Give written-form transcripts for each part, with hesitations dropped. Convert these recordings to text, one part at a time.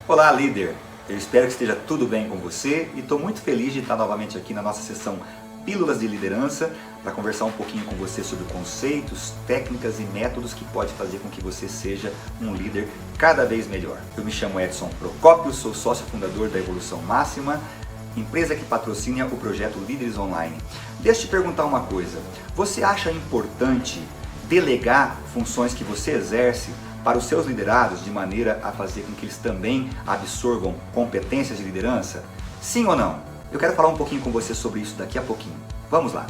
Olá, líder! Eu espero que esteja tudo bem com você e estou muito feliz de estar novamente aqui na nossa sessão Pílulas de Liderança para conversar um pouquinho com você sobre conceitos, técnicas e métodos que pode fazer com que você seja um líder cada vez melhor. Eu me chamo Edson Procópio, sou sócio fundador da Evolução Máxima, empresa que patrocina o projeto Líderes Online. Deixa eu te perguntar uma coisa, você acha importante delegar funções que você exerce para os seus liderados de maneira a fazer com que eles também absorvam competências de liderança? Sim ou não? Eu quero falar um pouquinho com você sobre isso daqui a pouquinho. Vamos lá!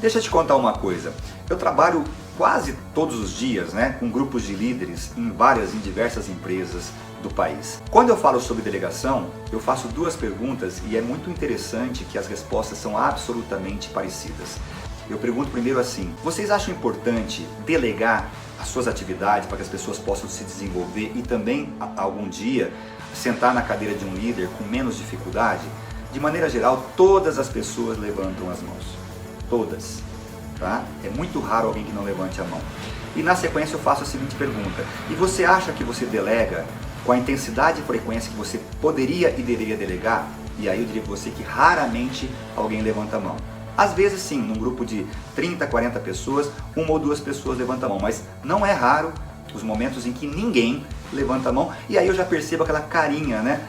Deixa eu te contar uma coisa. Eu trabalho quase todos os dias, com grupos de líderes em diversas empresas do país. Quando eu falo sobre delegação, eu faço duas perguntas e é muito interessante que as respostas são absolutamente parecidas. Eu pergunto primeiro assim: vocês acham importante delegar as suas atividades para que as pessoas possam se desenvolver e também algum dia sentar na cadeira de um líder com menos dificuldade? De maneira geral, todas as pessoas levantam as mãos. Todas. Tá? É muito raro alguém que não levante a mão. E na sequência eu faço a seguinte pergunta: e você acha que você delega com a intensidade e frequência que você poderia e deveria delegar? E aí eu diria para você que raramente alguém levanta a mão. Às vezes sim, num grupo de 30, 40 pessoas, uma ou duas pessoas levantam a mão, mas não é raro os momentos em que ninguém levanta a mão, e aí eu já percebo aquela carinha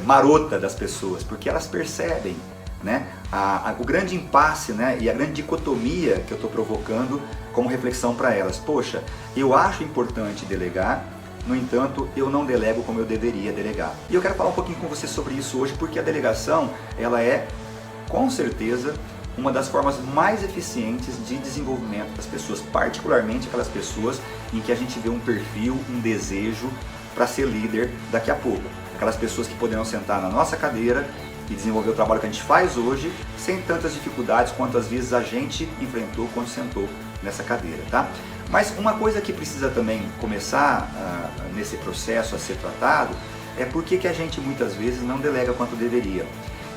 marota das pessoas, porque elas percebem o grande impasse e a grande dicotomia que eu estou provocando como reflexão para elas. Poxa, eu acho importante delegar, no entanto, eu não delego como eu deveria delegar. E eu quero falar um pouquinho com você sobre isso hoje, porque a delegação, ela é, com certeza, uma das formas mais eficientes de desenvolvimento das pessoas, particularmente aquelas pessoas em que a gente vê um perfil, um desejo para ser líder daqui a pouco. Aquelas pessoas que poderão sentar na nossa cadeira e desenvolver o trabalho que a gente faz hoje sem tantas dificuldades quanto às vezes a gente enfrentou quando sentou nessa cadeira, tá? Mas uma coisa que precisa também começar nesse processo a ser tratado é por que a gente muitas vezes não delega quanto deveria.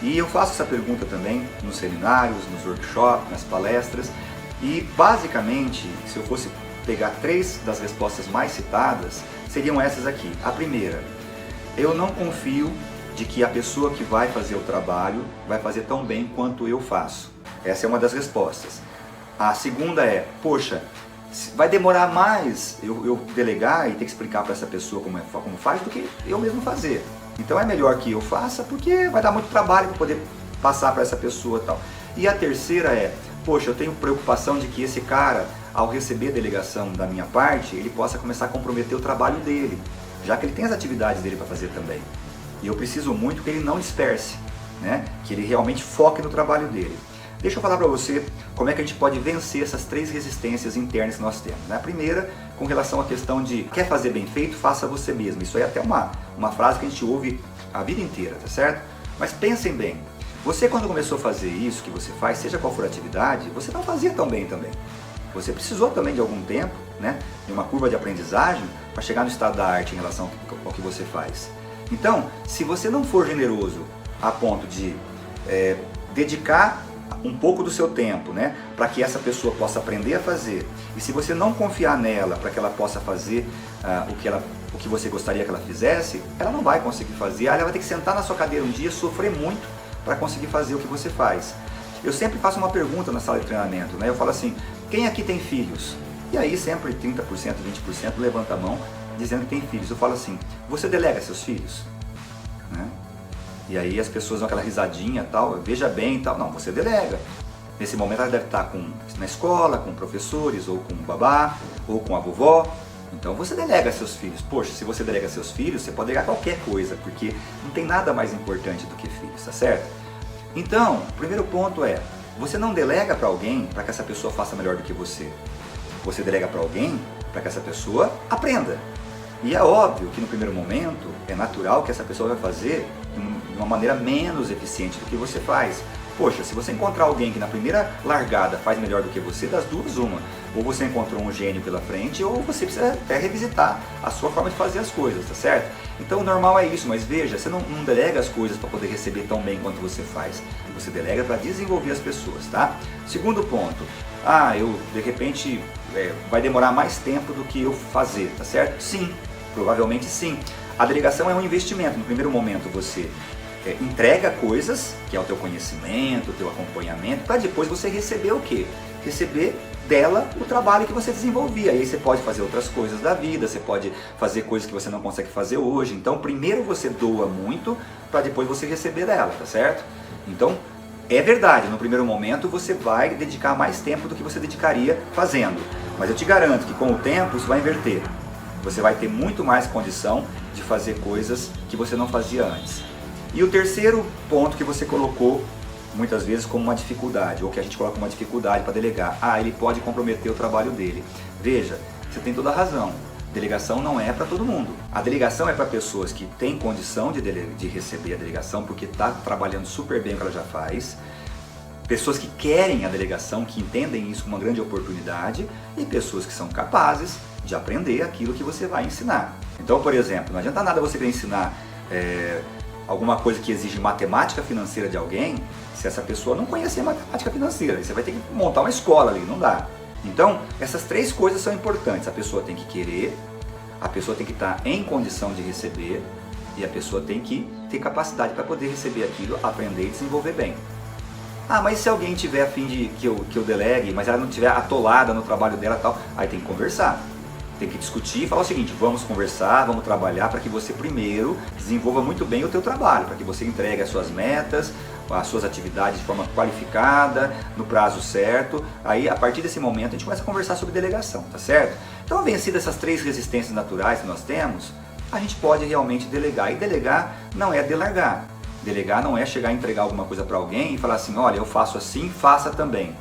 E eu faço essa pergunta também nos seminários, nos workshops, nas palestras, e basicamente, se eu fosse pegar três das respostas mais citadas, seriam essas aqui. A primeira: eu não confio de que a pessoa que vai fazer o trabalho vai fazer tão bem quanto eu faço. Essa é uma das respostas. A segunda é: poxa, vai demorar mais eu delegar e ter que explicar para essa pessoa como faz do que eu mesmo fazer. Então é melhor que eu faça, porque vai dar muito trabalho para poder passar para essa pessoa e tal. E a terceira é: poxa, eu tenho preocupação de que esse cara, ao receber a delegação da minha parte, ele possa começar a comprometer o trabalho dele, já que ele tem as atividades dele para fazer também. E eu preciso muito que ele não disperse, que ele realmente foque no trabalho dele. Deixa eu falar para você como é que a gente pode vencer essas três resistências internas que nós temos. A primeira, com relação à questão de quer fazer bem feito, faça você mesmo. Isso aí é até uma frase que a gente ouve a vida inteira, tá certo? Mas pensem bem, você quando começou a fazer isso que você faz, seja qual for a atividade, você não fazia tão bem também. Você precisou também de algum tempo, de uma curva de aprendizagem, para chegar no estado da arte em relação ao que você faz. Então, se você não for generoso a ponto de dedicar um pouco do seu tempo, para que essa pessoa possa aprender a fazer, e se você não confiar nela para que ela possa fazer o que você gostaria que ela fizesse, ela não vai conseguir fazer. Ela vai ter que sentar na sua cadeira um dia, sofrer muito para conseguir fazer o que você faz. Eu sempre faço uma pergunta na sala de treinamento, eu falo assim: quem aqui tem filhos? E aí sempre 30%, 20% levanta a mão dizendo que tem filhos. Eu falo assim: você delega seus filhos? E aí as pessoas dão aquela risadinha, tal, veja bem, tal. Não, você delega. Nesse momento ela deve estar na escola, com professores, ou com babá, ou com a vovó. Então você delega seus filhos. Poxa, se você delega seus filhos, você pode delegar qualquer coisa, porque não tem nada mais importante do que filhos, tá certo? Então, o primeiro ponto é: você não delega para alguém para que essa pessoa faça melhor do que você. Você delega para alguém para que essa pessoa aprenda. E é óbvio que no primeiro momento é natural que essa pessoa vai fazer de uma maneira menos eficiente do que você faz. Poxa, se você encontrar alguém que na primeira largada faz melhor do que você, das duas uma. Ou você encontrou um gênio pela frente, ou você precisa até revisitar a sua forma de fazer as coisas, tá certo? Então o normal é isso, mas veja, você não delega as coisas para poder receber tão bem quanto você faz. Você delega para desenvolver as pessoas, tá? Segundo ponto, eu de repente vai demorar mais tempo do que eu fazer, tá certo? Sim, provavelmente sim. A delegação é um investimento. No primeiro momento você entrega coisas, que é o teu conhecimento, o teu acompanhamento, para depois você receber o quê? Receber dela o trabalho que você desenvolvia. E aí você pode fazer outras coisas da vida, você pode fazer coisas que você não consegue fazer hoje. Então primeiro você doa muito para depois você receber dela, tá certo? Então é verdade, no primeiro momento você vai dedicar mais tempo do que você dedicaria fazendo. Mas eu te garanto que com o tempo isso vai inverter. Você vai ter muito mais condição de fazer coisas que você não fazia antes. E o terceiro ponto que você colocou muitas vezes como uma dificuldade, ou que a gente coloca como uma dificuldade para delegar, ele pode comprometer o trabalho dele. Veja, você tem toda a razão, delegação não é para todo mundo. A delegação é para pessoas que têm condição de receber a delegação, porque está trabalhando super bem o que ela já faz, pessoas que querem a delegação, que entendem isso como uma grande oportunidade, e pessoas que são capazes de aprender aquilo que você vai ensinar. Então, por exemplo, não adianta nada você querer ensinar alguma coisa que exige matemática financeira de alguém, se essa pessoa não conhecer matemática financeira. Você vai ter que montar uma escola ali, não dá. Então, essas três coisas são importantes. A pessoa tem que querer, a pessoa tem que estar em condição de receber e a pessoa tem que ter capacidade para poder receber aquilo, aprender e desenvolver bem. Mas se alguém tiver a fim de que eu delegue, mas ela não estiver atolada no trabalho dela e tal, aí tem que conversar. Tem que discutir e falar o seguinte, vamos conversar, vamos trabalhar para que você primeiro desenvolva muito bem o teu trabalho, para que você entregue as suas metas, as suas atividades de forma qualificada, no prazo certo. Aí a partir desse momento a gente começa a conversar sobre delegação, tá certo? Então, vencidas essas três resistências naturais que nós temos, a gente pode realmente delegar. E delegar não é delargar. Delegar não é chegar e entregar alguma coisa para alguém e falar assim, olha, eu faço assim, faça também.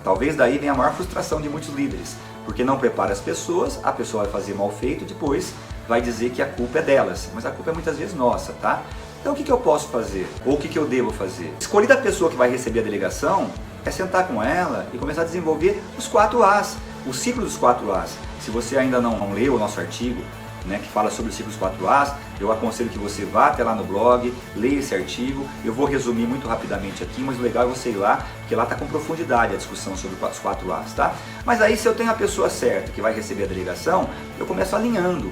Talvez daí venha a maior frustração de muitos líderes, porque não prepara as pessoas, a pessoa vai fazer mal feito, depois vai dizer que a culpa é delas, mas a culpa é muitas vezes nossa, tá? Então o que eu posso fazer? Ou o que eu devo fazer? Escolher a pessoa que vai receber a delegação é sentar com ela e começar a desenvolver os 4 As, o ciclo dos 4 As. Se você ainda não leu o nosso artigo, que fala sobre o ciclo dos 4 As, eu aconselho que você vá até lá no blog, leia esse artigo. Eu vou resumir muito rapidamente aqui, mas o legal é você ir lá, porque lá está com profundidade a discussão sobre os 4 As, tá? Mas aí, se eu tenho a pessoa certa que vai receber a delegação, eu começo alinhando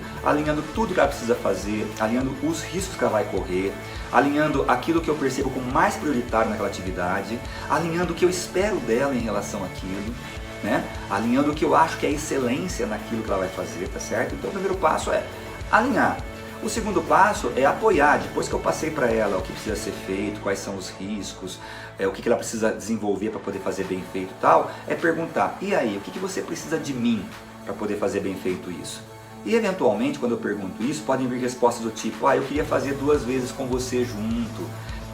tudo que ela precisa fazer, alinhando os riscos que ela vai correr, alinhando aquilo que eu percebo como mais prioritário naquela atividade, alinhando o que eu espero dela em relação àquilo, alinhando o que eu acho que é excelência naquilo que ela vai fazer, tá certo? Então o primeiro passo é alinhar. O segundo passo é apoiar. Depois que eu passei para ela o que precisa ser feito, quais são os riscos, o que ela precisa desenvolver para poder fazer bem feito e tal, é perguntar, e aí, o que você precisa de mim para poder fazer bem feito isso? E eventualmente, quando eu pergunto isso, podem vir respostas do tipo, eu queria fazer 2 vezes com você junto,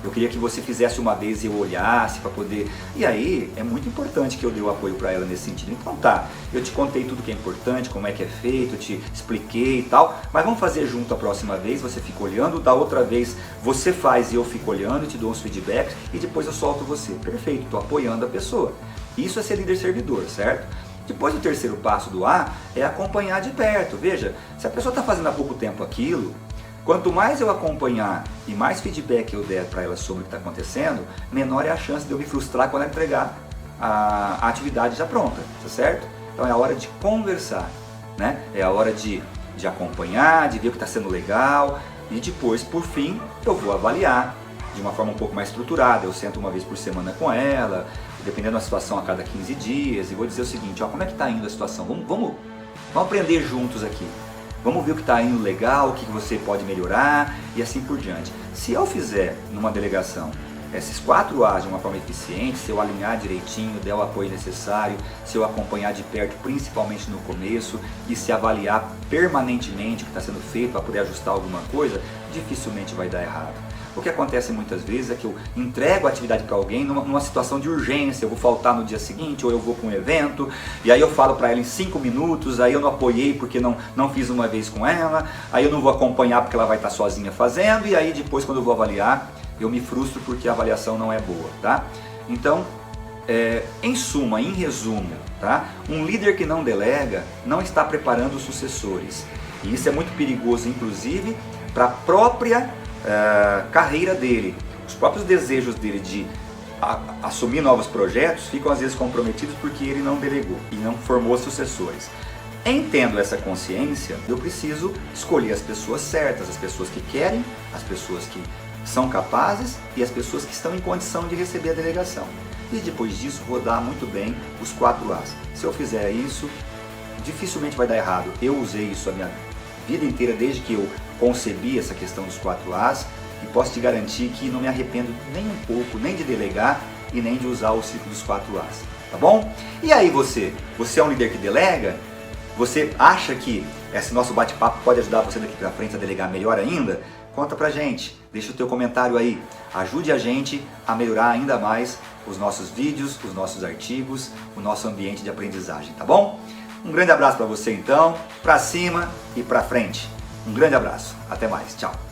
eu queria que você fizesse uma vez e eu olhasse para poder... E aí, é muito importante que eu dê o apoio para ela nesse sentido. Então tá, eu te contei tudo que é importante, como é que é feito, eu te expliquei e tal, mas vamos fazer junto a próxima vez, você fica olhando, da outra vez você faz e eu fico olhando, te dou uns feedbacks e depois eu solto você. Perfeito, estou apoiando a pessoa. Isso é ser líder servidor, certo? Depois o terceiro passo do A é acompanhar de perto. Veja, se a pessoa está fazendo há pouco tempo aquilo, quanto mais eu acompanhar e mais feedback eu der para ela sobre o que está acontecendo, menor é a chance de eu me frustrar quando ela entregar a atividade já pronta, tá certo? Então é a hora de conversar, É a hora de acompanhar, de ver o que está sendo legal e depois, por fim, eu vou avaliar de uma forma um pouco mais estruturada. Eu sento uma vez por semana com ela, dependendo da situação a cada 15 dias, e vou dizer o seguinte, como é que está indo a situação? Vamos aprender juntos aqui. Vamos ver o que está indo legal, o que você pode melhorar e assim por diante. Se eu fizer numa delegação esses 4 A's de uma forma eficiente, se eu alinhar direitinho, der o apoio necessário, se eu acompanhar de perto, principalmente no começo, e se avaliar permanentemente o que está sendo feito para poder ajustar alguma coisa, dificilmente vai dar errado. O que acontece muitas vezes é que eu entrego a atividade para alguém numa situação de urgência, eu vou faltar no dia seguinte ou eu vou para um evento, e aí eu falo para ela em 5 minutos, aí eu não apoiei porque não fiz uma vez com ela, aí eu não vou acompanhar porque ela vai estar sozinha fazendo, e aí depois quando eu vou avaliar, eu me frustro porque a avaliação não é boa, tá? Então, Em suma, em resumo, tá? Um líder que não delega não está preparando os sucessores. E isso é muito perigoso, inclusive, para a própria carreira dele. Os próprios desejos dele de assumir novos projetos ficam às vezes comprometidos porque ele não delegou e não formou sucessores. Tendo essa consciência, eu preciso escolher as pessoas certas, as pessoas que querem, as pessoas que são capazes e as pessoas que estão em condição de receber a delegação. E depois disso rodar muito bem os 4 As. Se eu fizer isso, dificilmente vai dar errado. Eu usei isso a minha vida inteira desde que eu concebi essa questão dos 4 As e posso te garantir que não me arrependo nem um pouco, nem de delegar e nem de usar o ciclo dos 4 As. Tá bom? E aí você é um líder que delega? Você acha que esse nosso bate-papo pode ajudar você daqui pra frente a delegar melhor ainda? Conta pra gente, deixa o teu comentário aí, ajude a gente a melhorar ainda mais os nossos vídeos, os nossos artigos, o nosso ambiente de aprendizagem, tá bom? Um grande abraço pra você então, pra cima e pra frente. Um grande abraço, até mais, tchau!